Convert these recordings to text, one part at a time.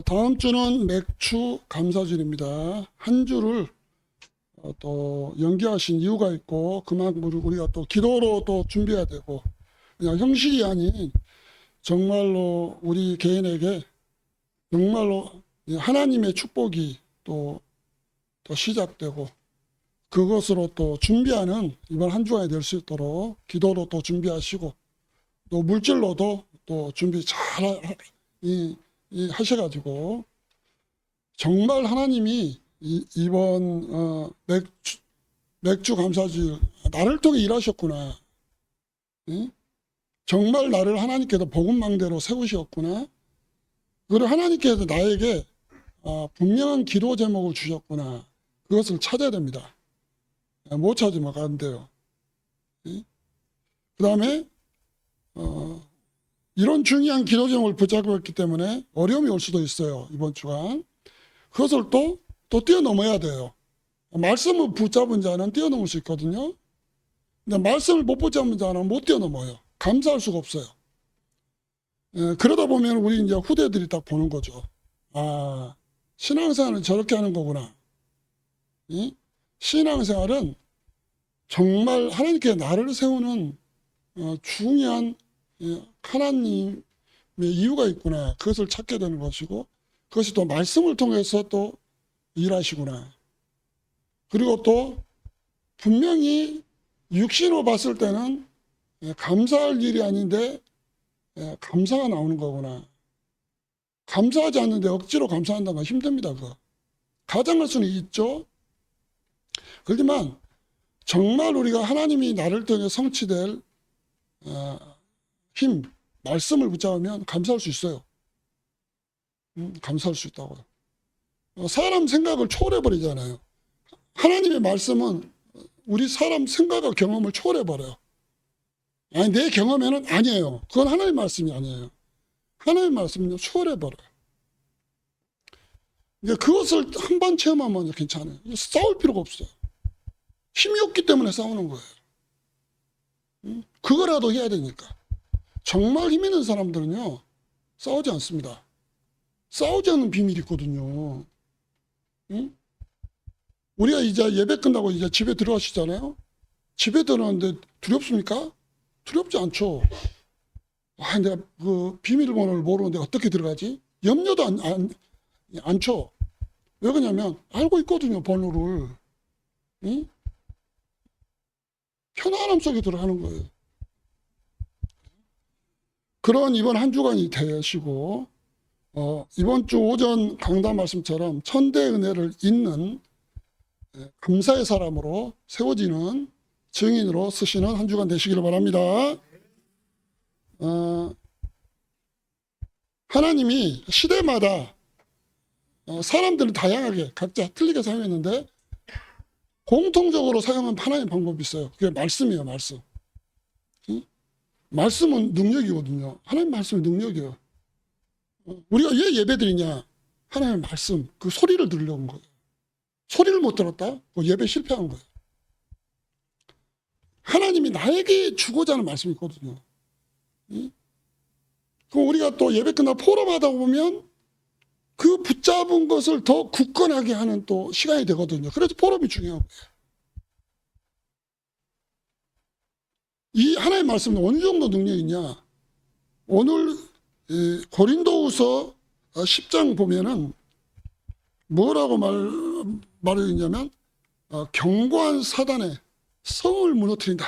다음 주는 맥주 감사절입니다. 한 주를 또 연기하신 이유가 있고, 그만큼 우리가 또 기도로 또 준비해야 되고, 그냥 형식이 아닌 정말로 우리 개인에게 정말로 하나님의 축복이 또 시작되고, 그것으로 또 준비하는 이번 한 주간이 될 수 있도록 기도로 또 준비하시고, 또 물질로도 또 준비 잘 하셔가지고 정말 하나님이 이번 맥주 감사주일 나를 통해 일하셨구나. 응? 정말 나를 하나님께서 복음망대로 세우셨구나. 그리고 하나님께서 나에게 분명한 기도 제목을 주셨구나. 그것을 찾아야 됩니다. 못 찾으면 안 돼요. 그 다음에 이런 중요한 기도 제목을 붙잡았기 때문에 어려움이 올 수도 있어요. 이번 주간. 그것을 또 뛰어넘어야 돼요. 말씀을 붙잡은 자는 뛰어넘을 수 있거든요. 근데 말씀을 못 붙잡은 자는 못 뛰어넘어요. 감사할 수가 없어요. 그러다 보면 우리 이제 후대들이 딱 보는 거죠. 아, 신앙생활은 저렇게 하는 거구나. 신앙생활은 정말 하나님께 나를 세우는 중요한 하나님의 이유가 있구나. 그것을 찾게 되는 것이고, 그것이 또 말씀을 통해서 또 일하시구나. 그리고 또 분명히 육신으로 봤을 때는 감사할 일이 아닌데 감사가 나오는 거구나. 감사하지 않는데 억지로 감사한다는 건 힘듭니다. 그거. 가장할 수는 있죠. 그렇지만 정말 우리가 하나님이 나를 통해 성취될 힘, 말씀을 붙잡으면 감사할 수 있어요. 감사할 수 있다고요. 사람 생각을 초월해버리잖아요. 하나님의 말씀은 우리 사람 생각과 경험을 초월해버려요. 아니, 내 경험에는 아니에요. 그건 하나님의 말씀이 아니에요. 하나님의 말씀은 초월해버려요. 그것을 한 번 체험하면 괜찮아요. 싸울 필요가 없어요. 힘이 없기 때문에 싸우는 거예요. 그거라도 해야 되니까. 정말 힘 있는 사람들은요, 싸우지 않습니다. 싸우지 않는 비밀이 있거든요. 우리가 이제 예배 끝나고 이제 집에 들어가시잖아요. 집에 들어가는데 두렵습니까? 두렵지 않죠. 내가 그 비밀번호를 모르는데 어떻게 들어가지? 염려도 않죠. 왜 그러냐면 알고 있거든요, 번호를. 편안함 속에 들어가는 거예요. 그런 이번 한 주간이 되시고, 이번 주 오전 강단 말씀처럼 천대의 은혜를 잇는 감사의 사람으로 세워지는 증인으로 쓰시는 한 주간 되시기를 바랍니다. 하나님이 시대마다 사람들은 다양하게 각자 틀리게 사용했는데 공통적으로 사용한 하나님의 방법이 있어요. 그게 말씀이에요, 말씀. 말씀은 능력이거든요. 하나님 말씀이 능력이에요. 우리가 왜 예배드리냐? 하나님의 말씀, 그 소리를 들으려고 한 거예요. 소리를 못 들었다? 예배 실패한 거예요. 하나님이 나에게 주고자 하는 말씀이 있거든요. 그럼 우리가 또 예배 끝나 포럼하다 보면 그 붙잡은 것을 더 굳건하게 하는 또 시간이 되거든요. 그래서 포럼이 중요한 거예요. 이 하나님의 말씀은 어느 정도 능력이 있냐? 오늘 고린도후서 10장 보면은 뭐라고 말하고 있냐면 견고한 사단의 성을 무너뜨린다.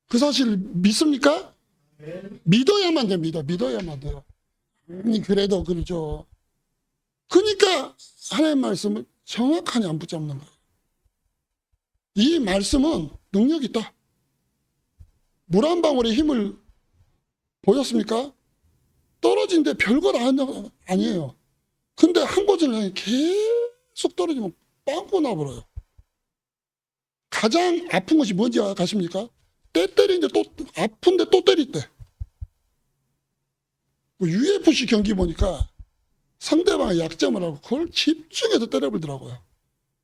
그 사실을 믿습니까? 믿어야만 됩니다. 믿어야만 돼요. 아니 그래도 그러죠. 그러니까 하나님의 말씀을 정확하게 안 붙잡는 거예요. 이 말씀은 능력이 있다. 물 한 방울의 힘을 보였습니까? 떨어진데 별것 아니에요. 근데 한 곳을 향해 계속 떨어지면 빵꾸 나버려요. 가장 아픈 것이 뭔지 아십니까? 때 때리는데 또 아픈데 또 때릴 때. UFC 경기 보니까 상대방의 약점을 알고 그걸 집중해서 때려버리더라고요.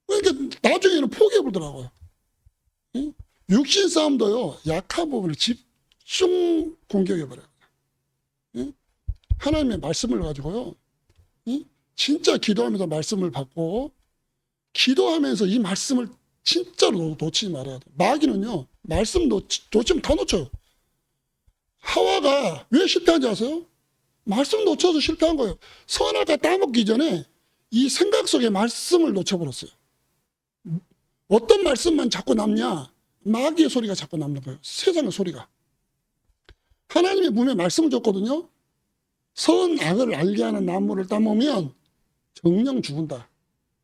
그러니까 나중에는 포기해버리더라고요. 육신 싸움도요, 약한 부분을 집중 공격해버려요. 하나님의 말씀을 가지고요. 진짜 기도하면서 말씀을 받고 기도하면서 이 말씀을 진짜로 놓치지 말아야 돼요. 마귀는요. 말씀 놓치면 다 놓쳐요. 하와가 왜 실패한지 아세요? 말씀 놓쳐서 실패한 거예요. 선악과 따먹기 전에 이 생각 속에 말씀을 놓쳐버렸어요. 어떤 말씀만 자꾸 남냐? 마귀의 소리가 자꾸 남는 거예요. 세상의 소리가. 하나님의 분명히 말씀을 줬거든요. 선, 악을 알게 하는 나무를 따먹으면 정령 죽은다.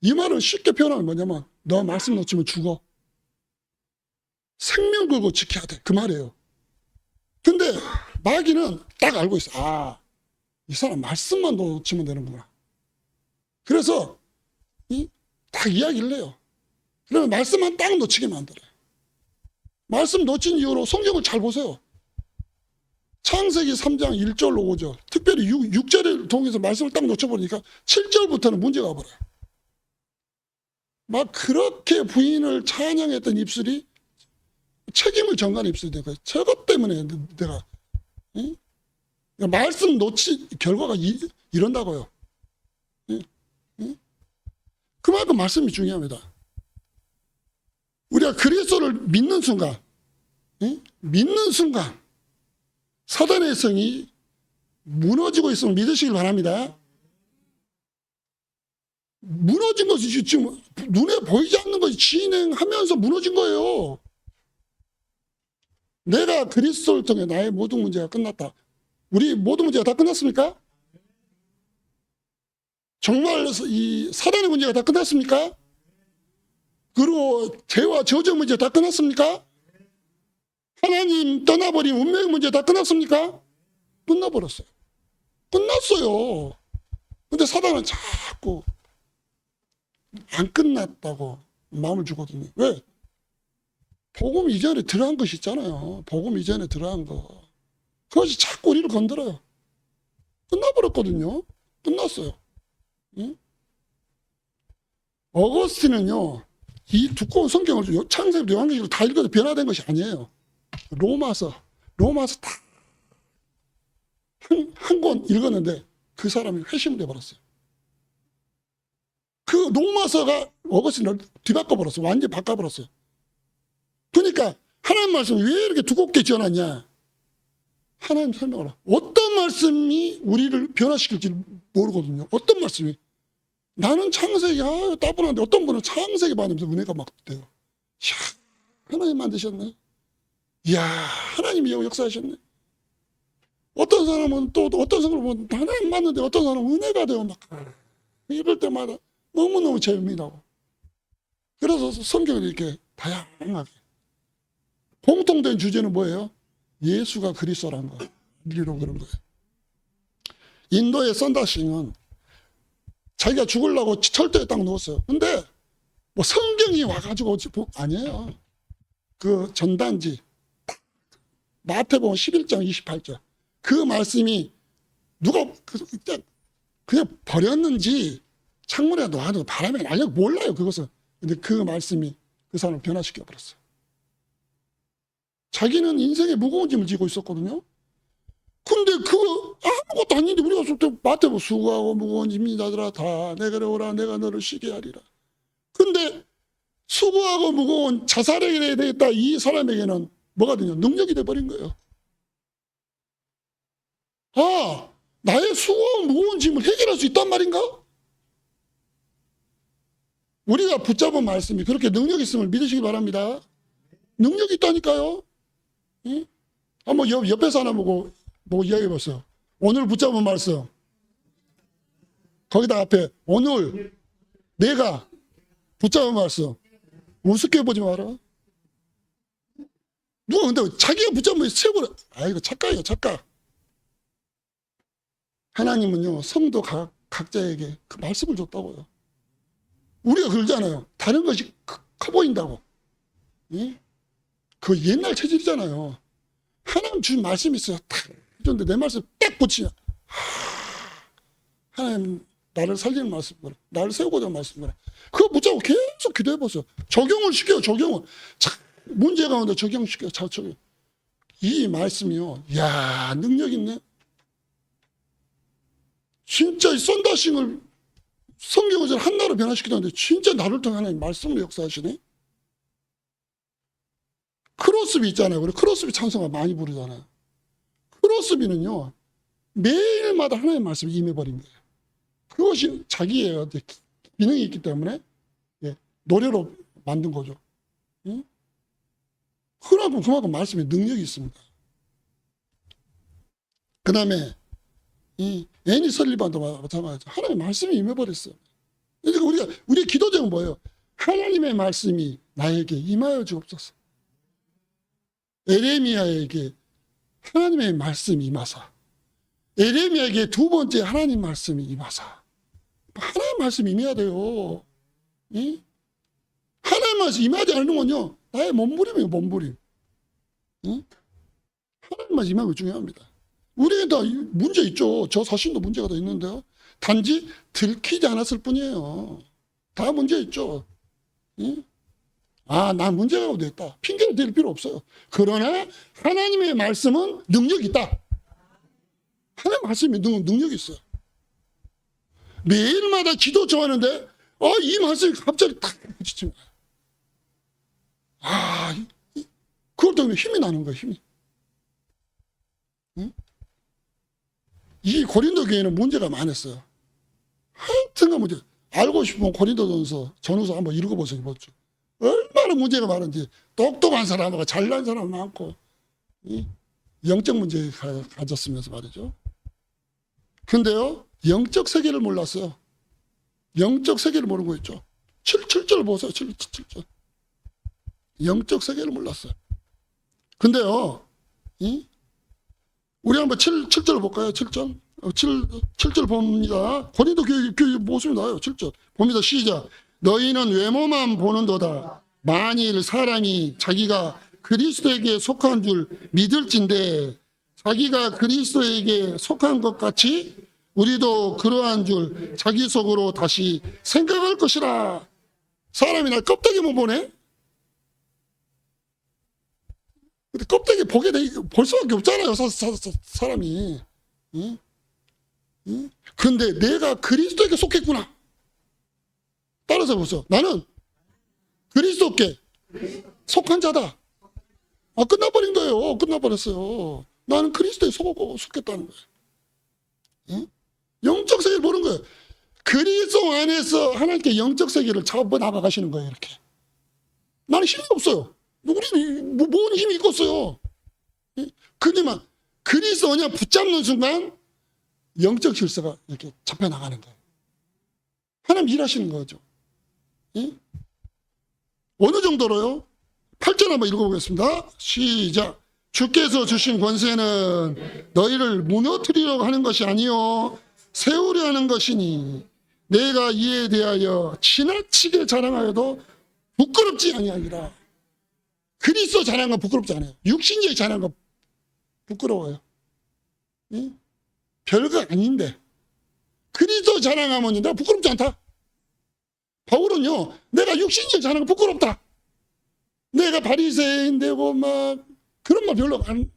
이 말은 쉽게 표현하면 뭐냐면 너 말씀 놓치면 죽어. 생명 걸고 지켜야 돼. 그 말이에요. 근데 마귀는 딱 알고 있어. 아, 이 사람 말씀만 놓치면 되는구나. 그래서 딱 이야기를 해요. 그러면 말씀만 딱 놓치게 만들어요. 말씀 놓친 이후로 성경을 잘 보세요. 창세기 3장 1절로 5절, 특별히 6절을 통해서 말씀을 딱 놓쳐버리니까 7절부터는 문제가 와버려요. 막 그렇게 부인을 찬양했던 입술이 책임을 전가하는 입술이 된 거예요. 저것 때문에 내가 말씀 놓치 결과가 이런다고요. 그만큼 말씀이 중요합니다. 우리가 그리스도를 믿는 순간, 사단의 성이 무너지고 있음을 믿으시길 바랍니다. 무너진 것이 지금 눈에 보이지 않는 것이 진행하면서 무너진 거예요. 내가 그리스도를 통해 나의 모든 문제가 끝났다. 우리 모든 문제가 다 끝났습니까? 정말 이 사단의 문제가 다 끝났습니까? 그리고 죄와 저주 문제 다 끝났습니까? 하나님 떠나버린 운명의 문제 다 끝났습니까? 끝나버렸어요. 끝났어요. 근데 사단은 자꾸 안 끝났다고 마음을 주거든요. 왜? 복음 이전에 들어간 것이 있잖아요. 복음 이전에 들어간 거. 그것이 자꾸 우리를 건드려요. 끝나버렸거든요. 끝났어요. 응? 어거스틴은요, 이 두꺼운 성경을 창세기부터 요한계시록 다 읽어도 변화된 것이 아니에요. 로마서 다 한 권 읽었는데 그 사람이 회심을 해버렸어요. 그 로마서가 어거스틴을 뒤바꿔버렸어요. 완전히 바꿔버렸어요. 그러니까 하나님 말씀을 왜 이렇게 두껍게 지어놨냐? 하나님 설명을 어떤 말씀이 우리를 변화시킬지 모르거든요. 어떤 말씀이. 나는 창세기 따분한데 어떤 분은 창세기 받으면서 은혜가 막 돼요. 이야, 하나님 만드셨네. 이야, 하나님이 역사하셨네. 어떤 사람은 또 어떤 사람은 보면 하나님 맞는데 어떤 사람은 은혜가 되어 막 이럴 때마다 너무너무 재미나고. 그래서 성경을 이렇게 다양하게. 공통된 주제는 뭐예요? 예수가 그리스도라는 거. 이기로 그런 거예요. 인도의 선다싱은 자기가 죽으려고 철도에 딱 누웠어요. 근데 뭐 성경이 와가지고 아니에요. 그 전단지 마태복음 11장 28절 그 말씀이 누가 그냥 버렸는지 창문에 놔도 바람에 날려 몰라요 그것은. 근데 그 말씀이 그 사람을 변화시켜 버렸어요. 자기는 인생의 무거운 짐을 지고 있었거든요. 근데 그거 아무것도 아닌데 우리가 그때 마태복음 수고하고 무거운 짐이 자들아 다 내게로 오라 내가 너를 쉬게 하리라. 근데 수고하고 무거운 자살에 되겠다 이 사람에게는 뭐가 되냐? 능력이 돼버린 거예요. 아, 나의 수고하고 무거운 짐을 해결할 수 있단 말인가? 우리가 붙잡은 말씀이 그렇게 능력이 있음을 믿으시기 바랍니다. 능력이 있다니까요. 응? 한번 옆에서 하나 보고 이야기해 보세요. 오늘 붙잡은 말씀. 거기다 앞에 오늘 내가 붙잡은 말씀. 우습게 보지 마라. 누가 근데 자기가 붙잡으면 세고라. 이거 착각이에요, 착각. 하나님은요, 성도 각자에게 그 말씀을 줬다고요. 우리가 그러잖아요. 다른 것이 커 보인다고. 예? 그 옛날 체질이잖아요. 하나님 주신 말씀이 있어요. 딱 줬는데 내 말씀 딱 붙이냐. 하나님 나를 살리는 말씀 거라. 나를 세우고자 하는 말씀 거라. 그거 붙잡고 계속 기도해 보세요. 적용을 시켜요. 적용을. 문제 가운데 적용시켜요. 적용. 이 말씀이요. 이야 능력 있네. 진짜 이 썬다싱을 성경을 한나로 변화시키는데 진짜 나를 통해 하나님 말씀으로 역사하시네. 크로스비 있잖아요. 우리 크로스비 찬송가 많이 부르잖아요. 크로스비는요, 매일마다 하나님의 말씀이 임해버린 거예요. 그것이 자기의 기능이 있기 때문에 노래로 만든 거죠. 그만큼 말씀에 능력이 있습니다. 그 다음에 이 애니 설리반도 마찬가지죠. 하나님의 말씀이 임해버렸어요. 그러니까 우리의 기도 제목은 뭐예요? 하나님의 말씀이 나에게 임하여 주옵소서. 에레미야에게 하나님의 말씀이 임하사, 에레미야에게 두 번째 하나님 말씀이 임하사. 하나님 말씀이 임해야 돼요. 하나님 말씀 임하지 않는 건요, 나의 몸부림이에요. 몸부림. 하나님 말씀 임하는 게 중요합니다. 우리에 다 문제 있죠. 저 자신도 문제가 더 있는데요. 단지 들키지 않았을 뿐이에요. 다 문제 있죠. 난 문제가 됐다. 핑계를 댈 필요 없어요. 그러나 하나님의 말씀은 능력이 있다. 하나님의 말씀이 능력이 있어요. 매일마다 기도 좋아하는데 이 말씀이 갑자기 딱 부딪힌 거예요. 그걸 때문에 힘이 나는 거예요. 힘이. 이 고린도 교회는 문제가 많았어요. 하여튼가 문제. 알고 싶으면 고린도전서 전후서 한번 읽어보세요. 얼마나 문제가 많은지. 똑똑한 사람하고 잘난 사람 많고 영적 문제 가졌으면서 말이죠. 근데요, 영적 세계를 몰랐어요. 영적 세계를 모르는 거 있죠. 7절 보세요. 7절. 영적 세계를 몰랐어요. 근데요, 우리 한번 7절 볼까요? 7절. 7절 봅니다. 고린도 교회 모습이 나와요. 7절. 봅니다. 시작. 너희는 외모만 보는도다. 만일 사람이 자기가 그리스도에게 속한 줄 믿을진데 자기가 그리스도에게 속한 것 같이 우리도 그러한 줄 자기 속으로 다시 생각할 것이라. 사람이 날 껍데기만 보네? 근데 껍데기 볼 수밖에 없잖아요. 사람이. 근데 내가 그리스도에게 속했구나. 따라서 보세요. 나는 그리스도께 속한 자다. 끝나버린 거예요. 끝나버렸어요. 나는 그리스도에 속했다는 거예요. 영적 세계를 보는 거예요. 그리스도 안에서 하나님께 영적 세계를 잡아 나가시는 거예요. 이렇게. 나는 힘이 없어요. 우리는 뭔 힘이 있겠어요. 그지만 그리스도 언약 붙잡는 순간 영적 질서가 이렇게 잡혀 나가는 거예요. 하나님 일하시는 거죠. 어느 정도로요? 8절 한번 읽어보겠습니다. 시작. 주께서 주신 권세는 너희를 무너뜨리려고 하는 것이 아니요 세우려 하는 것이니 내가 이에 대하여 지나치게 자랑하여도 부끄럽지 아니하리라. 그리스도 자랑한 건 부끄럽지 않아요. 육신적인 자랑한 건 부끄러워요. 별거 아닌데 그리스도 자랑하면 내가 부끄럽지 않다. 바울은요, 내가 육신적 자랑은 부끄럽다. 내가 바리새인 되고 막 그런 말 별로 안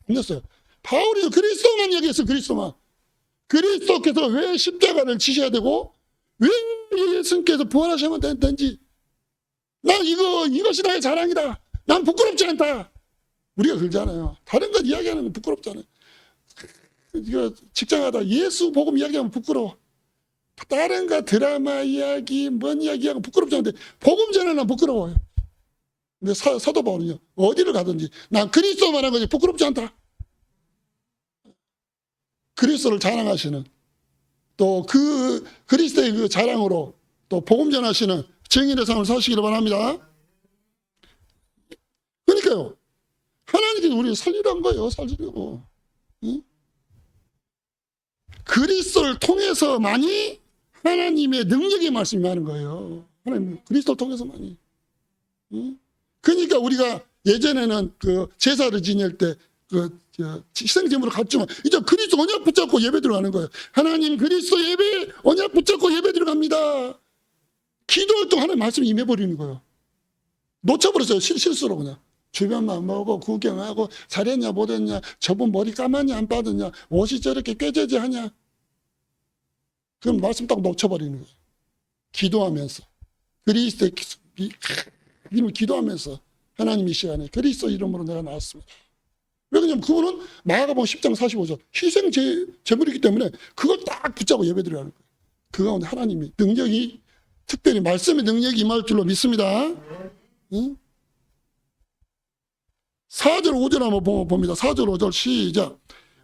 했어요. 바울이 그리스도만 얘기했어요. 그리스도만. 그리스도께서 왜 십자가를 지셔야 되고 왜 예수님께서 부활하시면 되는지 난 이것이 나의 자랑이다. 난 부끄럽지 않다. 우리가 그러잖아요. 다른 것 이야기하는 건 부끄럽잖아요. 이거 직장하다 예수 복음 이야기하면 부끄러워. 다른 거 드라마 이야기 뭔 이야기하고 부끄럽지 않은데 복음 전하는 부끄러워요. 근데 사도 바울은요, 어디를 가든지 난 그리스도만 한 거지 부끄럽지 않다. 그리스도를 자랑하시는 또 그 그리스도의 그 자랑으로 또 복음 전하시는 증인의 삶을 사시기를 바랍니다. 그러니까요, 하나님께서 우리를 살리라는 거예요. 살리려고. 그리스도를 통해서만이 하나님의 능력의 말씀이 많은 거예요. 하나님 그리스도를 통해서만이. 그러니까 우리가 예전에는 그 제사를 지낼 때 그 희생제물을 갖지만 이제 그리스도 언약 붙잡고 예배 들어가는 거예요. 하나님 그리스도 예배 언약 붙잡고 예배 들어갑니다. 기도할 때 하나님 말씀이 임해버리는 거예요. 놓쳐버렸어요. 실수로 그냥. 주변만 보고 구경하고 잘했냐 못했냐 저분 머리 감았냐 안 빠졌냐 옷이 저렇게 꾀재재하냐 그럼 말씀 딱 놓쳐버리는 거예요. 기도하면서. 그리스도의 이름을 기도하면서 하나님 이 시간에 그리스도 이름으로 내가 나왔습니다. 왜 그러냐면 그거는 마가복음 10장 45절 희생 제물이기 때문에 그걸 딱 붙잡고 예배드리라는 거예요. 그 가운데 하나님이 능력이 특별히 말씀의 능력이 임할 줄로 믿습니다. 응? 4절 5절 한번 봅니다. 4절 5절 시작.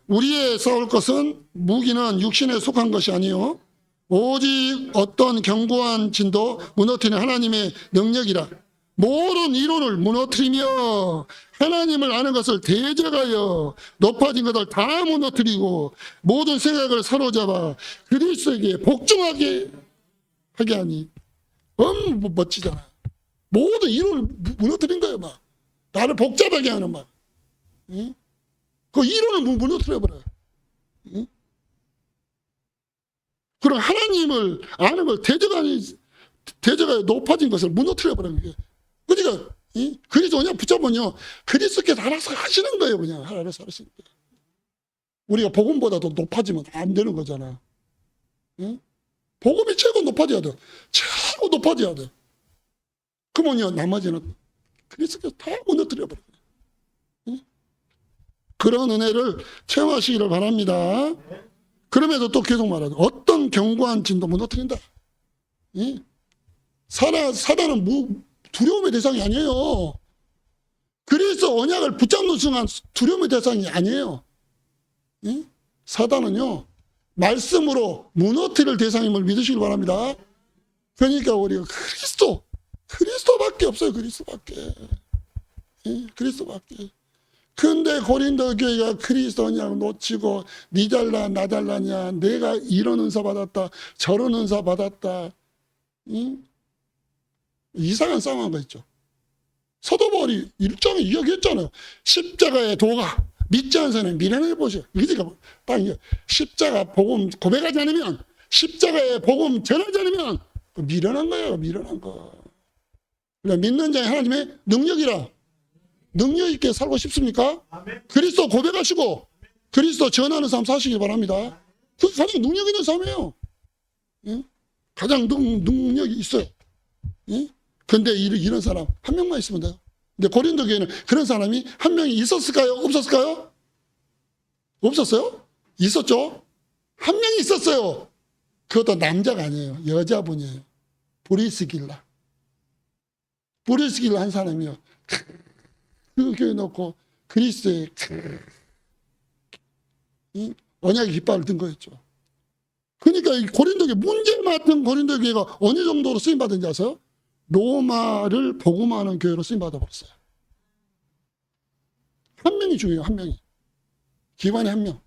우리의 싸울 것은 무기는 육신에 속한 것이 아니요 오직 어떤 견고한 진도 무너뜨리는 하나님의 능력이라. 모든 이론을 무너뜨리며 하나님을 아는 것을 대적하여 높아진 것을 다 무너뜨리고 모든 생각을 사로잡아 그리스도에게 복종하게 하게 하니. 너무 멋지잖아. 모든 이론을 무너뜨린 거예요. 막 나를 복잡하게 하는 막. 응? 그 이론을 무너뜨려버려요. 응? 그럼 하나님을 아는 걸 대적하여 높아진 것을 무너뜨려버리는 거예요. 그러니까 그리스도 그냥 붙잡으면요 그리스도께서 알아서 하시는 거예요. 그냥 알아서 하시는 거예요. 우리가 복음보다도 높아지면 안 되는 거잖아. 응? 복음이 최고 높아져야 돼. 최고 높아져야 돼. 그러면요 나머지는 그리스도께서 다 무너뜨려버려요. 응? 그런 은혜를 체험하시기를 바랍니다. 그럼에도 또 계속 말하죠. 어떤 견고한 진도 무너뜨린다. 응? 사단은 두려움의 대상이 아니에요. 그래서 언약을 붙잡는 순간 두려움의 대상이 아니에요. 응? 사단은요 말씀으로 무너뜨릴 대상임을 믿으시길 바랍니다. 그러니까 우리가 그리스도밖에 없어요. 그리스도밖에. 응? 그리스도밖에. 근데 고린도 교회가 그리스도 언약을 놓치고 니 잘나 나 잘나냐 내가 이런 은사 받았다 저런 은사 받았다. 응? 이상한 상황가 있죠. 사도 바울이 일장에 이야기했잖아요. 십자가의 도가 믿지 않은 사람이 미련해 보세요. 그러니까 딱 십자가 복음 고백하지 않으면 십자가의 복음 전하지 않으면 미련한 거예요. 미련한 거. 그러니까 믿는 자의 하나님의 능력이라. 능력 있게 살고 싶습니까? 그리스도 고백하시고 그리스도 전하는 삶 사시기 바랍니다. 그 가장 능력 있는 삶이에요. 응? 가장 능력이 있어요. 응? 근데 이런 사람 한 명만 있으면 돼요. 근데 고린도 교회는 그런 사람이 한 명이 있었을까요? 없었을까요? 없었어요? 있었죠? 한 명이 있었어요. 그것도 남자가 아니에요. 여자분이에요. 브리스길라. 브리스길라 한 사람이요. 그 교회 놓고 그리스도의 언약의 깃발을 든 거였죠. 그러니까 이 고린도교회 문제 맡은 고린도교회가 어느 정도로 쓰임받은지 아세요? 로마를 복음하는 교회로 쓰임받아 버렸어요. 한 명이 중요해요. 한 명이. 기관에 한 명.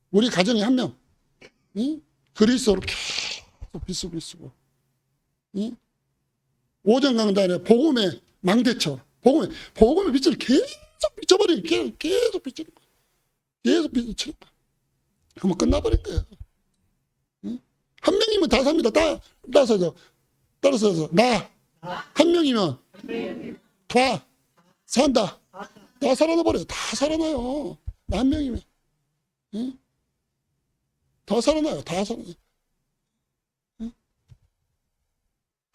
우리 가정에 한 명. 그리스도로 계속 비쓰고. 오전 강단에 복음의 망대처럼 복음의 빛을 계속 비춰버리는 계속 비추는 거예요. 계속 비추는 거예요. 그러면 끝나버린 거예요. 한 명이면 다 삽니다. 따라서 나 한 명이면 다 산다. 다 살아나버려요. 다 살아나요. 나 한 명이면 다 살아나요. 다 살아나요.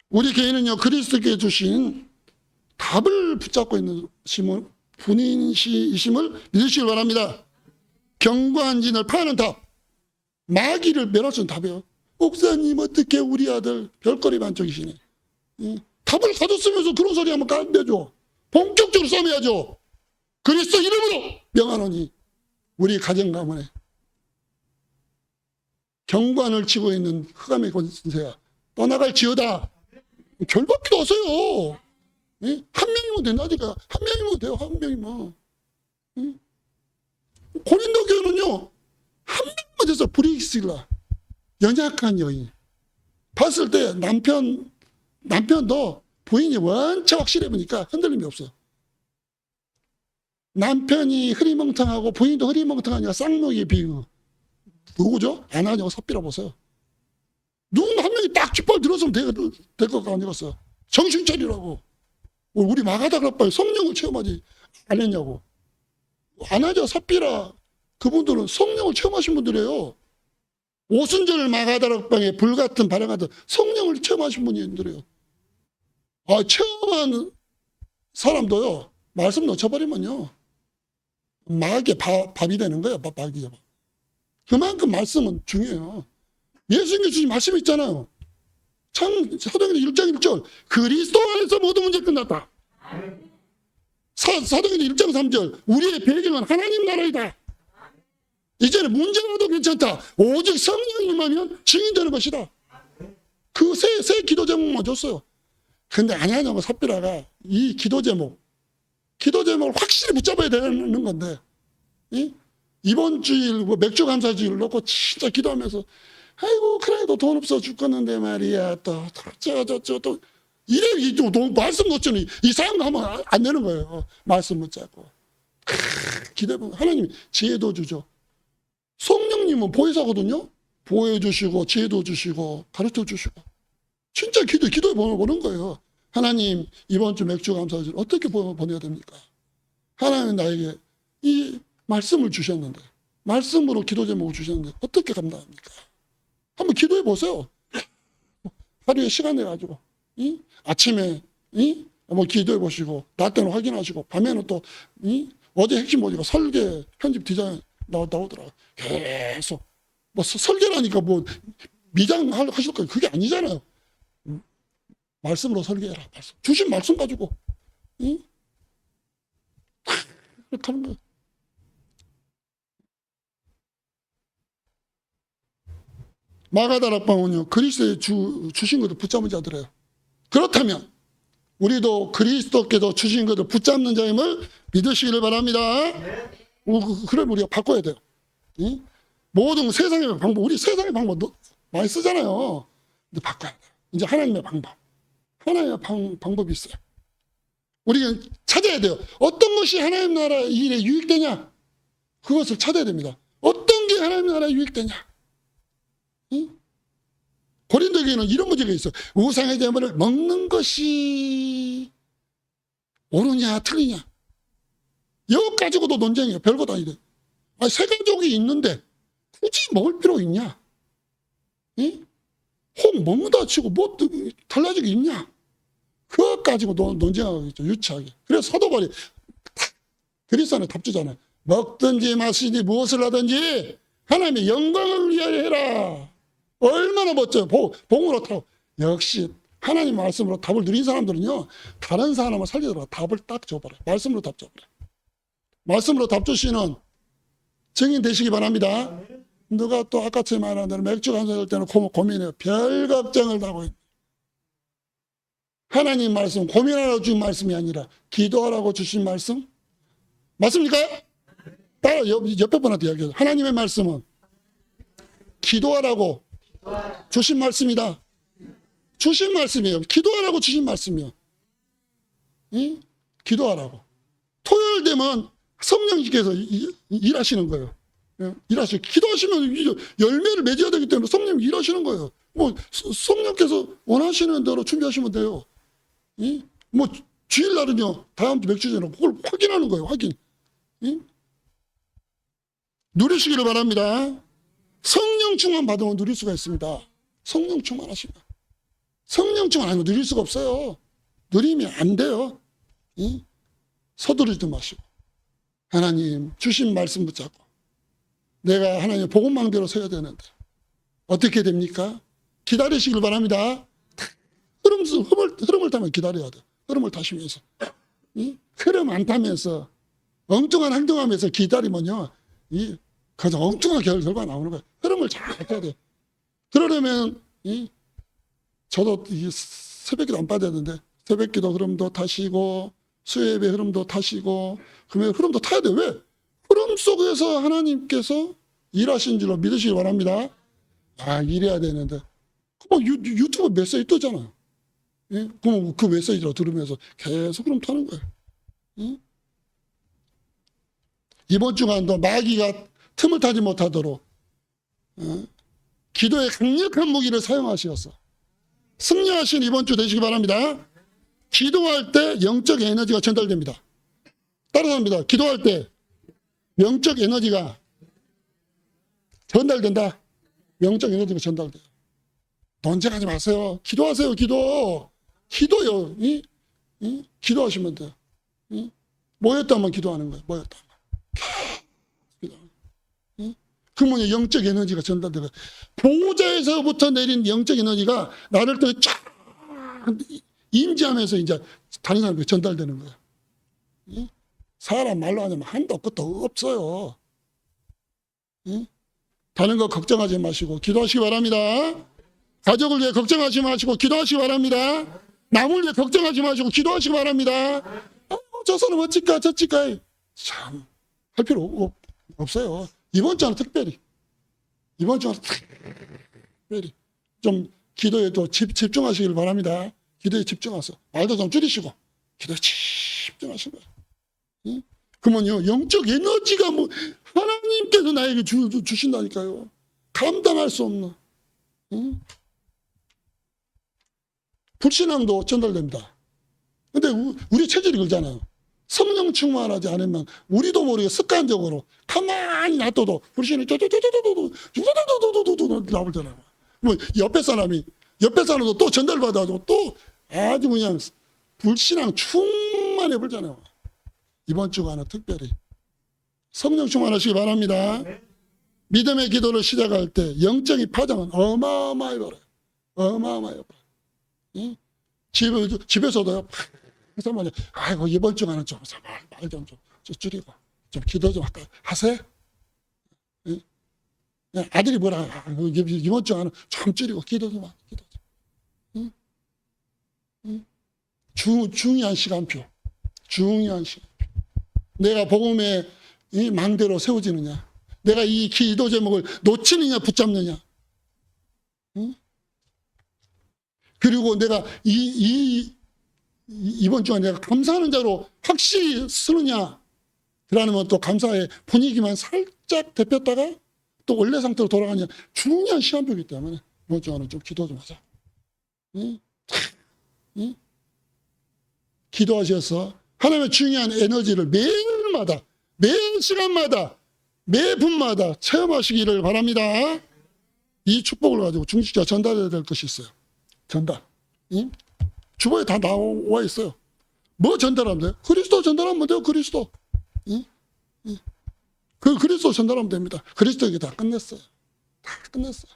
우리 개인은요 그리스도께 주신 답을 붙잡고 있는 분이심을 믿으시길 바랍니다. 견고한 진을 파는 답, 마귀를 멸할 수 있는 답이에요. 목사님 어떻게 우리 아들 별거리 반쪽이시네. 답을 가졌으면서 그런 소리 하면 안 되죠. 본격적으로 싸워야죠. 그리스도 이름으로 명하노니 우리 가정 가문에 경관을 치고 있는 흑암의 권세가 떠나갈지어다. 결박기도 하세요. 한 명이면 된다니까. 한 명이면 돼요. 한 명이면. 고린도 교회는요 한 명만 돼서 브리스길라 연약한 여인 봤을 때 남편도 부인이 원체 확실해 보니까 흔들림이 없어요. 남편이 흐리멍텅하고 부인도 흐리멍텅하니까 쌍욕이 비유. 누구죠? 아나니하고 삽비라 보세요. 누군가 한 명이 딱 깃발 들었으면 될 것 아니겠어요. 정신 차리라고. 우리 마가다가 빨리 성령을 체험하지 안 했냐고. 아나니아 삽비라 그분들은 성령을 체험하신 분들이에요. 오순절 마가다락방에 불같은 발행하던 성령을 체험하신 분이 있더래요. 체험한 사람도요, 말씀 놓쳐버리면요, 마귀의 밥이 되는 거예요. 마귀의 밥. 그만큼 말씀은 중요해요. 예수님께서 주신 말씀이 있잖아요. 사도행전 1장 1절. 그리스도 안에서 모든 문제 끝났다. 사도행전 1장 3절. 우리의 배경은 하나님 나라이다. 이제는 문제라도 괜찮다. 오직 성령이 임하면 증인되는 것이다. 그 세 기도 제목만 줬어요. 근데 아냐냐고 삽비라가 이 기도 제목을 확실히 붙잡아야 되는 건데, 이번 주일 맥주 감사주일 놓고 진짜 기도하면서 아이고 그래도 돈 없어 죽겠는데 말이야 또 이래 말씀 놓치는 이 사람 하면 안 되는 거예요. 말씀 붙잡고 기도해보면 하나님이 지혜도 주죠. 성령님은 보혜사거든요. 보여주시고 지혜도 주시고 가르쳐 주시고 진짜 기도해 보는 거예요. 하나님 이번 주 맥주 감사주일 어떻게 보내야 됩니까? 하나님 나에게 이 말씀을 주셨는데 말씀으로 기도 제목을 주셨는데 어떻게 감당합니까? 한번 기도해 보세요. 하루에 시간 내가지고 아침에 한번 기도해 보시고 낮 때는 확인하시고 밤에는 또 어제 핵심 뭐지가 설계 편집 디자인 나오더라고요. 계속 뭐 설계라니까 뭐 미장 하실 거예요. 그게 아니잖아요. 말씀으로 설계해라. 주신 말씀 가지고 그렇게 하는 거예요. 마가다락방은요, 그리스도의 주신 것을 붙잡은 자들이에요. 그렇다면 우리도 그리스도께서 주신 것을 붙잡는 자임을 믿으시기를 바랍니다. 그럼 우리가 바꿔야 돼요. 모든 세상의 방법, 우리 세상의 방법 많이 쓰잖아요. 근데 바꿔야 돼요. 이제 하나님의 방법. 하나님의 방법이 있어요. 우리가 찾아야 돼요. 어떤 것이 하나님 나라 일에 유익되냐? 그것을 찾아야 됩니다. 어떤 게 하나님 나라에 유익되냐? 고린도에게는 이런 문제가 있어. 우상의 제물을 먹는 것이 옳으냐 틀리냐. 이거 가지고도 논쟁이에요. 별것도 아니래. 세 가족이 있는데 굳이 먹을 필요 있냐? 혹 먹는다 치고 뭐 달라질 게 있냐? 그것 가지고 논쟁하고 있죠. 유치하게. 그래서 사도 바울이 그리스도 안에 답 주잖아요. 먹든지 마시든지 무엇을 하든지 하나님의 영광을 위하여 해라. 얼마나 멋져요. 봉으로 타고. 역시 하나님 말씀으로 답을 누린 사람들은요, 다른 사람을 살리더라도 답을 딱 줘버려요. 말씀으로 답 줘버려요. 말씀으로 답 주시는 증인 되시기 바랍니다. 누가 또 아까처 말한 대로 맥주 감사할 때는 고민해요. 별 걱정을 하고 있는. 하나님 말씀, 고민하라고 주신 말씀이 아니라 기도하라고 주신 말씀? 맞습니까? 따라 옆에 분한테 이야기해요. 하나님의 말씀은 기도하라고 주신 말씀이다. 주신 말씀이에요. 기도하라고 주신 말씀이에요. 기도하라고. 토요일 되면 성령님께서 일하시는 거예요. 일하시고 기도하시면 열매를 맺어야 되기 때문에 성령님 일하시는 거예요. 뭐 성령께서 원하시는 대로 준비하시면 돼요. 뭐 주일날은요, 다음 주 맥주 전에 그걸 확인하는 거예요. 확인. 누리시기를 바랍니다. 성령 충만 받으면 누릴 수가 있습니다. 성령 충만하시면. 성령 충만 아니면 누릴 수가 없어요. 누리면 안 돼요. 서두르지 마시고 하나님 주신 말씀 붙잡고 내가 하나님의 복음망대로 서야 되는데 어떻게 됩니까? 기다리시길 바랍니다. 흐름을 타면 기다려야 돼. 흐름을 타시면서 흐름 안 타면서 엉뚱한 행동하면서 기다리면요, 가장 엉뚱한 결과가 나오는 거예요. 흐름을 잘 타야 돼. 그러려면 저도 새벽기도 안 빠져야 되는데 새벽기도 흐름도 타시고 수요예배 흐름도 타시고 금요일 흐름도 타야 돼. 왜? 흐름 속에서 하나님께서 일하신 줄로 믿으시기 바랍니다. 이래야 되는데 유튜브 메시지 뜨잖아요. 그럼 그 메시지로 들으면서 계속 흐름 타는 거예요. 이번 주간도 마귀가 틈을 타지 못하도록 기도의 강력한 무기를 사용하시었어. 승리하신 이번 주 되시기 바랍니다. 기도할 때 영적 에너지가 전달됩니다. 따라서 합니다. 기도할 때 영적 에너지가 전달된다. 영적 에너지가 전달돼요. 논쟁하지 마세요. 기도하세요. 기도요. 기도하시면 돼요. 모였다면 기도하는 거예요. 모였다면. 그러면 영적 에너지가 전달돼요. 보호자에서부터 내린 영적 에너지가 나를 또 쫙 임재하면서 이제 다른 사람에게 전달되는 거예요. 사람 말로 하자면 한도 끝도 없어요. 다른 거 걱정하지 마시고 기도하시기 바랍니다. 가족을 위해 걱정하지 마시고 기도하시기 바랍니다. 남을 위해 걱정하지 마시고 기도하시기 바랍니다. 저 사람 어찌까 저찌까 참 할 필요 없어요. 이번 주는 특별히 좀 기도에 또 집중하시길 바랍니다. 기도에 집중하세요. 말도 좀 줄이시고 기도에 집중하시는 거예요. 그러면요 영적 에너지가 뭐 하나님께서 나에게 주신다니까요. 감당할 수 없는 불신앙도 전달됩니다. 근데 우리 체질이 그러잖아요. 성령 충만하지 않으면 우리도 모르게 습관적으로 가만히 놔둬도 불신이 나오잖아요. 뭐 옆에 사람도 또 전달받아도 또 아주 그냥 불신앙 충만해 버리잖아요. 이번 주간은 특별히 성령 충만하시기 바랍니다. 믿음의 기도를 시작할 때 영적인 파장은 어마어마해 버려요. 어마어마해 버려요. 집에서도요. 그래서 뭐냐, 아이고 이번 주간은 좀 말 좀 줄이고 좀 기도 좀 하세요. 아들이 뭐라 이번 주간은 좀 줄이고 기도 좀 중요한 시간표. 내가 복음의 이 망대로 세워지느냐, 내가 이 기도 제목을 놓치느냐 붙잡느냐, 그리고 내가 이번 주에 내가 감사하는 자로 확실히 쓰느냐, 그러면 또 감사의 분위기만 살짝 데폈다가 또 원래 상태로 돌아가냐, 중요한 시간표이기 때문에 이번 주에는 좀 기도 좀 하자. 기도하셔서 하나님의 중요한 에너지를 매일마다, 매 시간마다, 매 분마다 체험하시기를 바랍니다. 이 축복을 가지고 중직자 전달해야 될 것이 있어요. 전달. 주보에 다 나와 있어요. 뭐 전달하면 돼요? 그리스도 전달하면 돼요. 그리스도. 그 그리스도 전달하면 됩니다. 그리스도에게 다 끝냈어요. 다 끝냈어요.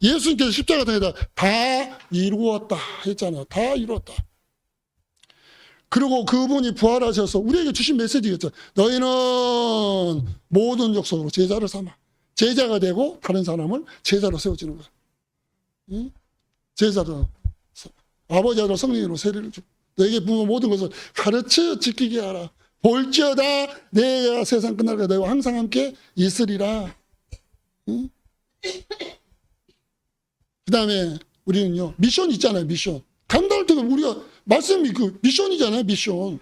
예수님께서 십자가에다 다 이루었다 했잖아요. 다 이루었다. 그리고 그분이 부활하셔서 우리에게 주신 메시지겠죠. 너희는 모든 족속으로 제자를 삼아. 제자가 되고 다른 사람을 제자로 세워지는 거야. 제자로 아버지로 성령으로 세례를 주고 너에게 부모 모든 것을 가르쳐 지키게 하라. 볼지어다 내가 세상 끝날까 너희와 항상 함께 있으리라. 그 다음에 우리는요 미션 있잖아요. 미션 감당할 때가 우리가 말씀이 그 미션이잖아요. 미션.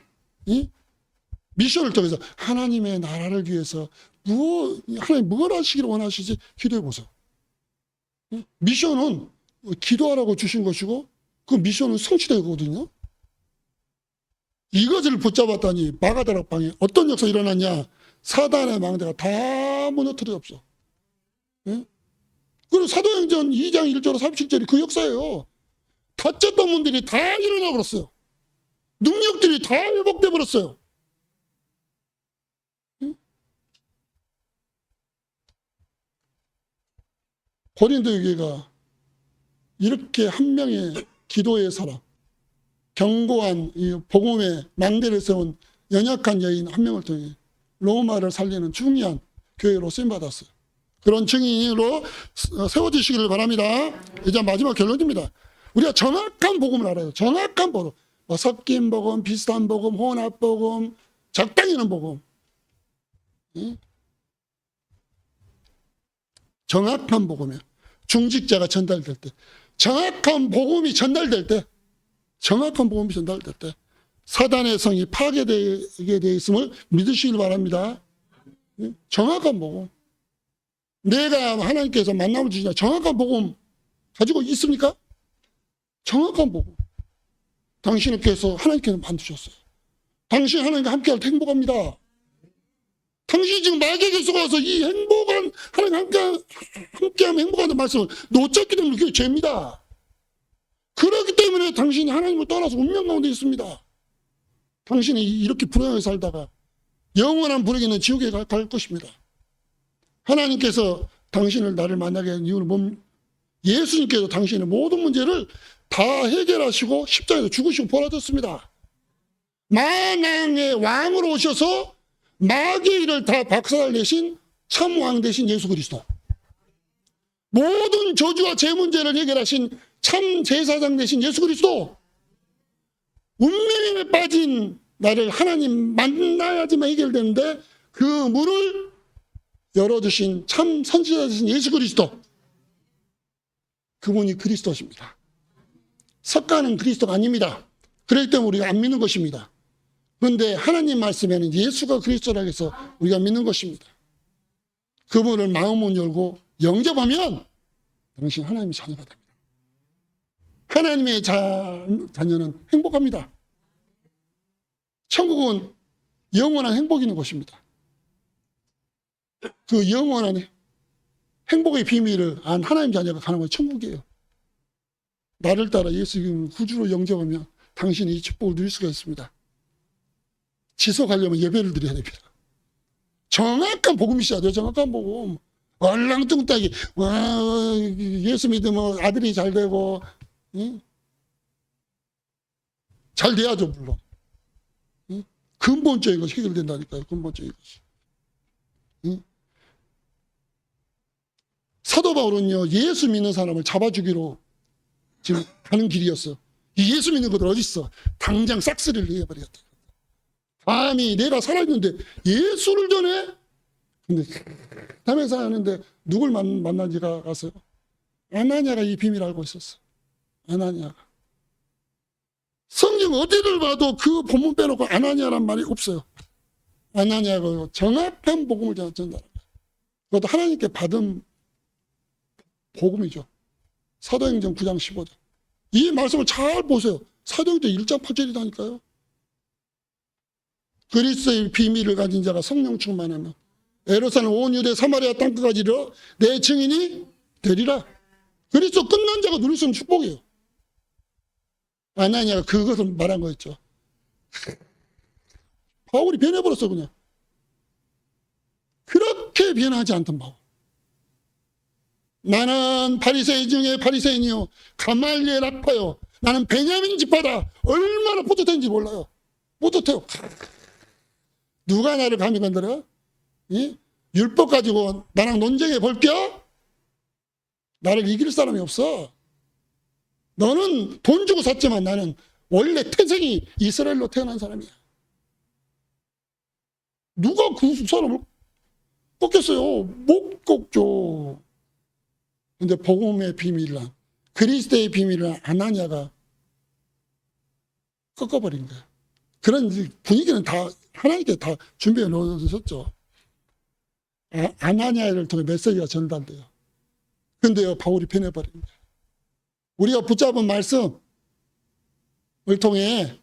미션을 통해서 하나님의 나라를 위해서 하나님 뭘 하시기를 원하시지 기도해 보세요. 미션은 기도하라고 주신 것이고 그 미션은 성취되거든요. 이것을 붙잡았더니 마가다락방에 어떤 역사가 일어났냐. 사단의 망대가 다 무너뜨려 없어. 그리고 사도행전 2장 1절 37절이 그 역사예요. 다쳤던 분들이 다 일어나 버렸어요. 능력들이 다 회복돼 버렸어요. 고린도 교회가 이렇게 한 명의 기도의 사람, 견고한 이 복음의 망대를 세운 연약한 여인 한 명을 통해 로마를 살리는 중요한 교회로 쓰임받았어요. 그런 증인으로 세워지시기를 바랍니다. 이제 마지막 결론입니다. 우리가 정확한 복음을 알아요. 정확한 복음. 뭐 섞인 복음, 비슷한 복음, 혼합 복음, 적당히 있는 복음. 정확한 복음이에요. 중직자가 전달될 때, 정확한 복음이 전달될 때, 사단의 성이 파괴되게 되어 있음을 믿으시길 바랍니다. 정확한 복음. 내가 하나님께서 만남을 주시냐 정확한 복음 가지고 있습니까? 정확한 복음. 당신께서 하나님께서 만드셨어요. 당신 하나님과 함께할 때 행복합니다. 당신이 지금 마귀에게 속아서 이 행복한, 하나님 함께하면 행복하다는 말씀을 놓쳤기 때문에 그게 죄입니다. 그렇기 때문에 당신이 하나님을 떠나서 운명 가운데 있습니다. 당신이 이렇게 불행하게 살다가 영원한 불행에 있는 지옥에 갈 것입니다. 하나님께서 당신을 나를 만나게 한 이유는 뭡니까? 예수님께서 당신의 모든 문제를 다 해결하시고 십자가에서 죽으시고 벌하셨습니다. 만왕의 왕으로 오셔서 마귀의 일을 다 박살내신 참왕 되신 예수 그리스도, 모든 저주와 제 문제를 해결하신 참 제사장 되신 예수 그리스도, 운명에 빠진 나를 하나님 만나야지만 해결되는데 그 문을 열어주신 참 선지자 되신 예수 그리스도, 그분이 그리스도십니다. 석가는 그리스도가 아닙니다. 그렇기 때문에 우리가 안 믿는 것입니다. 그런데 하나님 말씀에는 예수가 그리스도라고 해서 우리가 믿는 것입니다. 그분을 마음을 열고 영접하면 당신 하나님의 자녀가 됩니다. 하나님의 자녀는 행복합니다. 천국은 영원한 행복이 있는 곳입니다. 그 영원한 행복의 비밀을 안 하나님 자녀가 가는 건 천국이에요. 나를 따라 예수 구주로 영접하면 당신이 이 축복을 누릴 수가 있습니다. 지속하려면 예배를 드려야 됩니다. 정확한 복음이 있어야 돼요. 정확한 복음. 얼랑뚱땅이 예수 믿으면 아들이 잘 되고, 응? 잘 돼야죠 물론. 응? 근본적인 것이 해결된다니까요. 근본적인 것이. 응? 사도 바울은요, 예수 믿는 사람을 잡아주기로 지금 가는 길이었어. 이 예수 믿는 것들 어디 있어? 당장 싹쓸이를 해버렸다. 감히 내가 살아있는데 예수를 전해? 근데 담에서 하는데 누굴 만나지가 가서요? 아나니아가 이 비밀을 알고 있었어. 아나니아가. 성경 어디를 봐도 그 본문 빼놓고 아나니아란 말이 없어요. 아나니아가 정확한 복음을 전한다. 그것도 하나님께 받은 복음이죠. 사도행전 9장 15절. 이 말씀을 잘 보세요. 사도행전 1장 8절이라니까요. 그리스도의 비밀을 가진 자가 성령 충만하면 예루살렘 온 유대 사마리아 땅끝까지 이르러 내 증인이 되리라. 그리스도 끝난 자가 누릴 수 있는 축복이에요. 아나니아가 그것을 말한 거였죠. 바울이 변해버렸어 그냥. 그렇게 변하지 않던 바울. 나는 바리새인 중에 바리새인이요 가말리엘 학파요. 나는 베냐민 지파다. 얼마나 뿌듯했는지 몰라요. 뿌듯해요. 누가 나를 감히 건드려? 이? 율법 가지고 나랑 논쟁해 볼게요? 나를 이길 사람이 없어. 너는 돈 주고 샀지만 나는 원래 태생이 이스라엘로 태어난 사람이야. 누가 그 사람을 꺾겠어요? 못 꺾죠. 근데 복음의 비밀이란, 그리스도의 비밀이란 아나니아가 꺾어버린 거예요. 그런 분위기는 다 하나님께 다 준비해 놓으셨죠. 아나니아를 통해 메시지가 전달돼요. 근데요, 바울이 변해버린 거예요. 우리가 붙잡은 말씀을 통해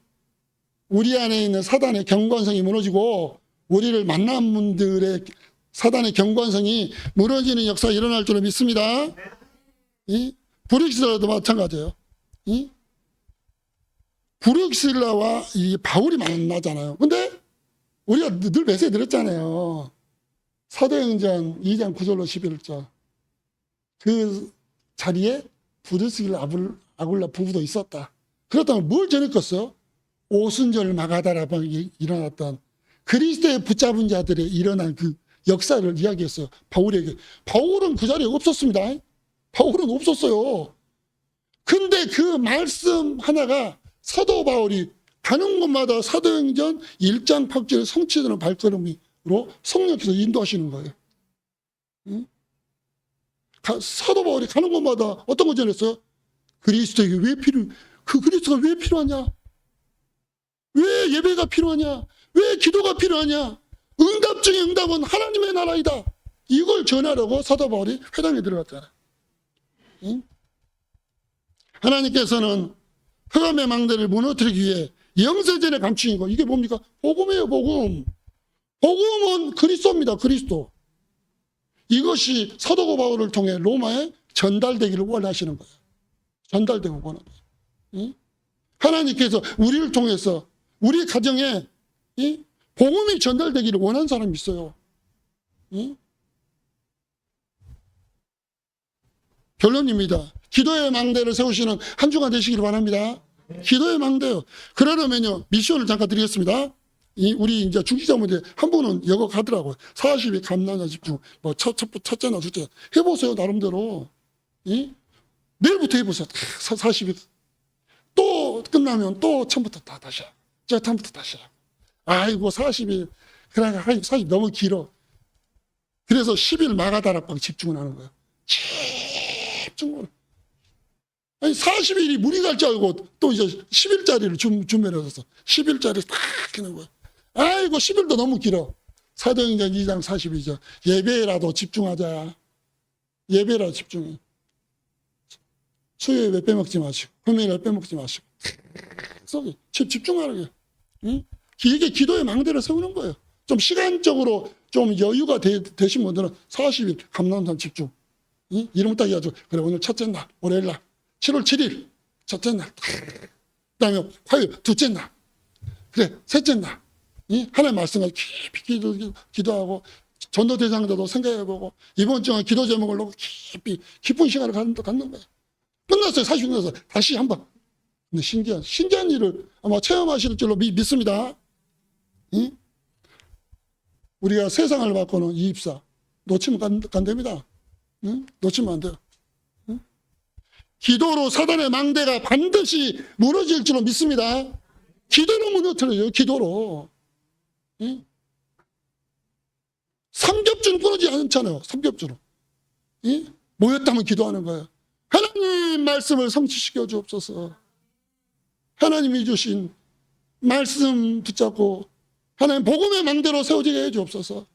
우리 안에 있는 사단의 경건성이 무너지고 우리를 만난 분들의 사단의 경건성이 무너지는 역사가 일어날 줄을 믿습니다. 브룩실라도 마찬가지예요. 브룩실라와 이 바울이 만나잖아요. 근데 우리가 늘 메시지 드렸잖아요. 사도행전 2장 9절로 11절. 그 자리에 브룩실라 아굴라 부부도 있었다. 그렇다면 뭘 전했겠어요? 오순절 마가다라방에 일어났던 그리스도의 붙잡은 자들의 일어난 그 역사를 이야기했어요. 바울에게. 바울은 그 자리에 없었습니다. 바울은 없었어요. 근데 그 말씀 하나가 사도 바울이 가는 곳마다 사도행전 1장 8절 성취되는 발걸음으로 성령께서 인도하시는 거예요. 사도 바울이 가는 곳마다 어떤 거 전했어요? 그리스도에게 그 그리스도가 왜 필요하냐? 왜 예배가 필요하냐? 왜 기도가 필요하냐? 응답 중에 응답은 하나님의 나라이다. 이걸 전하려고 사도 바울이 회당에 들어갔잖아요. 하나님께서는 흑암의 망대를 무너뜨리기 위해 영세전에 감추인 거. 이게 뭡니까? 복음이에요, 복음. 복음은 그리스도입니다. 그리스도. 이것이 사도 바울을 통해 로마에 전달되기를 원하시는 거예요. 전달되고 원하는 거예요. 응? 하나님께서 우리를 통해서 우리 가정에 복음이 전달되기를 원하는 사람이 있어요. 응? 결론입니다. 기도의 망대를 세우시는 한 주간 되시기를 바랍니다. 기도의 망대요. 그러려면요, 미션을 잠깐 드리겠습니다. 우리 이제 중직자분들 한 분은 여거 가더라고요. 40일 감난자 집중, 뭐 첫째나 둘째 해보세요, 나름대로. 내일부터 해보세요. 40일. 또 끝나면 또 처음부터 다시 하고. 제가 처음부터 다시 하고. 아이고, 40일. 그러니까 40일 너무 길어. 그래서 10일 마가다락방 집중을 하는 거예요. 집중을. 아니, 40일이 무리 갈 줄 알고 또 이제 10일짜리를 준비를 해서 10일짜리 딱 하는 거예요. 아이고, 10일도 너무 길어. 사도행전 2장 42절. 예배라도 집중하자. 예배라도 집중해. 수요일에 빼먹지 마시고, 금요일에 빼먹지 마시고. 집중하는 거예요. 응? 이게 기도의 망대를 세우는 거예요. 좀 시간적으로 좀 여유가 되신 분들은 40일 감람산 집중. 응? 이름 딱 해가지고, 그래, 오늘 첫째 날, 월요일 날, 7월 7일, 첫째 날. 그 다음에 화요일, 둘째 날. 그래, 셋째 날. 하나님 말씀을 깊이 기도하고, 전도대장자도 생각해보고, 이번 주간 기도 제목을 놓고 깊은 시간을 갖는 거예요. 끝났어요. 40일 끝났어요. 다시 한 번. 근데 신기한 일을 아마 체험하실 줄로 믿습니다. 우리가 세상을 바꾸는 이입사. 놓치면 안 됩니다. 놓치면 안 돼요. 기도로 사단의 망대가 반드시 무너질 줄로 믿습니다. 기도로 무너뜨려요. 기도로. 삼겹줄은 끊어지지 않잖아요. 삼겹줄은. 모였다면 기도하는 거예요. 하나님 말씀을 성취시켜 주옵소서. 하나님이 주신 말씀 붙잡고 하나님 복음의 망대로 세워지게 해 주옵소서.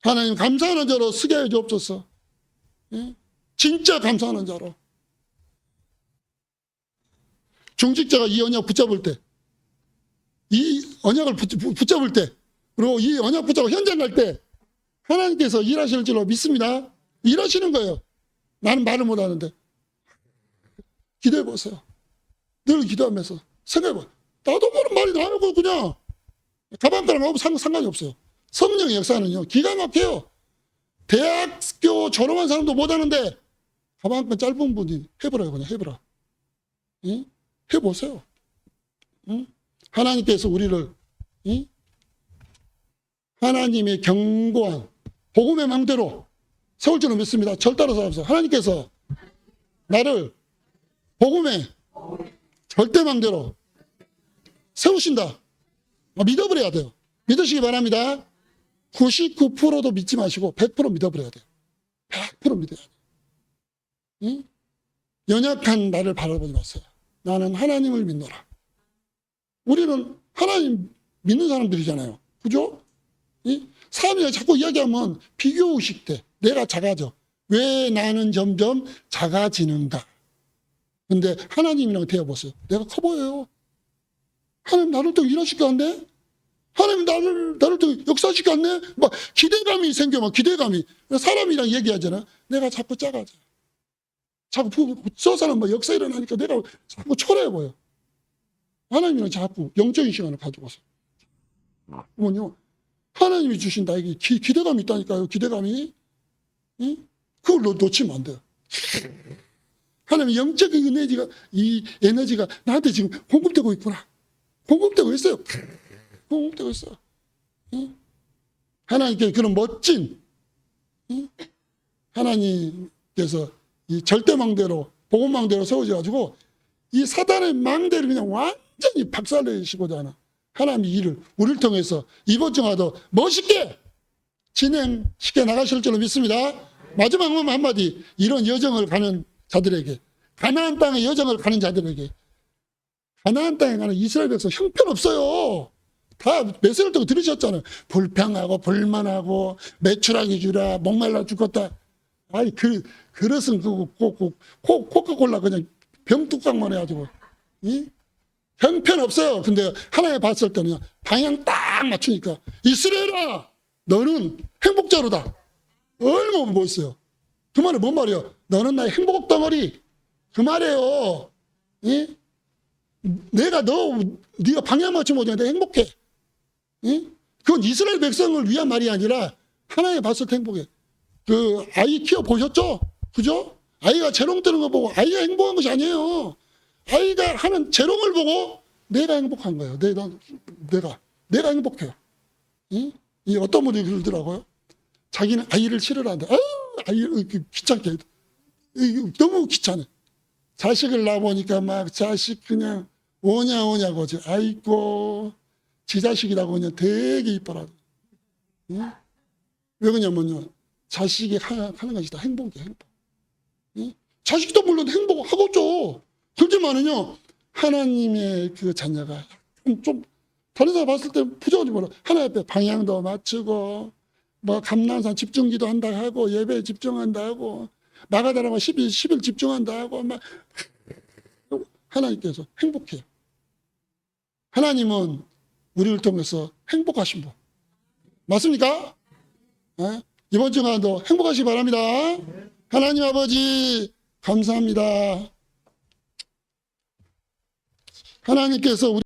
하나님 감사하는 자로 쓰게 해 주옵소서. 진짜 감사하는 자로. 중직자가 이 언약 붙잡을 때, 이 언약을 붙잡을 때, 그리고 이 언약 붙잡고 현장 갈 때 하나님께서 일하실 줄로 믿습니다. 일하시는 거예요. 나는 말을 못하는데. 기도해 보세요. 늘 기도하면서 생각해 봐. 나도 모르는 말이 나오고 그냥 가방가랑 하고 상관이 없어요. 성령의 역사는요, 기가 막혀요. 대학교 졸업한 사람도 못하는데 가방끈 짧은 분이 해보라요. 그냥 해보라. 응? 해보세요. 응? 하나님께서 우리를 하나님의 견고한 복음의 망대로 세울 줄은 믿습니다. 절따라서 합시다. 하나님께서 나를 복음의 절대 망대로 세우신다. 믿어버려야 돼요. 믿으시기 바랍니다. 99%도 믿지 마시고 100% 믿어버려야 돼요. 100% 믿어야 돼요. 응? 연약한 나를 바라보지 마세요. 나는 하나님을 믿노라. 우리는 하나님 믿는 사람들이잖아요. 그죠? 사람이 자꾸 이야기하면 비교의식 돼. 내가 작아져. 왜 나는 점점 작아지는가? 근데 하나님이랑 대해보세요. 내가 커 보여요. 하나님 나를 또 일하시지 않네? 하나님 나를 또 역사하시지 않네? 막 기대감이 생겨, 막 기대감이. 사람이랑 얘기하잖아. 내가 자꾸 작아져. 자꾸 저 사람 막 역사 일어나니까 내가 자꾸 초라해 보여. 하나님이랑 자꾸 영적인 시간을 가지고서. 그러면요, 하나님이 주신 나에게 기대감이 있다니까요. 기대감이. 그걸 놓치면 안 돼요. 하나님 영적인 이 에너지가 나한테 지금 공급되고 있구나. 공급되고 있어요. 공급되고 있어요. 하나님께 그런 멋진 하나님께서 이 절대망대로 복음망대로 세워져가지고 이 사단의 망대를 그냥 완전히 박살내시고자 하는 하나님의 일을 우리를 통해서 이번 주마다 멋있게 진행시켜 나가실 줄로 믿습니다. 마지막 한마디. 이런 여정을 가는 자들에게, 가나안 땅의 여정을 가는 자들에게, 가나안 땅에 가는 이스라엘 백성 형편없어요. 다 메시지를 듣고 들으셨잖아요. 불평하고 불만하고 매출하기 주라, 목말라 죽겠다. 아니 그릇은 코카콜라 그냥 병뚜껑만 해가지고 형편없어요. 근데 하나님 봤을 때는 방향 딱 맞추니까 이스라엘아 너는 행복자로다. 얼마나 멋있어요. 그 말이 뭔 말이에요? 너는 나의 행복 덩어리. 그 말이에요. 예? 네가 방향 맞추면 내가 행복해. 예? 그건 이스라엘 백성을 위한 말이 아니라 하나님 봤을 때 행복해. 그 아이 키워 보셨죠? 그죠? 아이가 재롱 뜨는 거 보고 아이가 행복한 것이 아니에요. 아이가 하는 재롱을 보고 내가 행복한 거예요. 내가 행복해요. 예? 이 어떤 분이 그러더라고요. 자기는 아이를 치료를 한다. 아이를 귀찮게. 너무 귀찮아. 자식을 낳아보니까 막 자식 그냥 오냐고지. 아이고, 지 자식이라고 그냥 되게 이뻐라. 응? 왜 그러냐면요. 자식이 하는 것이 다 행복이야, 행복. 응? 자식도 물론 행복하겠죠. 그렇지만은요, 하나님의 그 자녀가 좀 다른 사람 봤을 때 부족하지 몰라. 하나님 앞에 방향도 맞추고, 뭐 감난산 집중기도 한다 하고, 예배에 집중한다 하고, 마가다라가 10일 집중한다 하고, 막 하나님께서 행복해요. 하나님은 우리를 통해서 행복하신 분. 맞습니까? 네? 이번 주간도 행복하시기 바랍니다. 하나님 아버지, 감사합니다. 하나님께서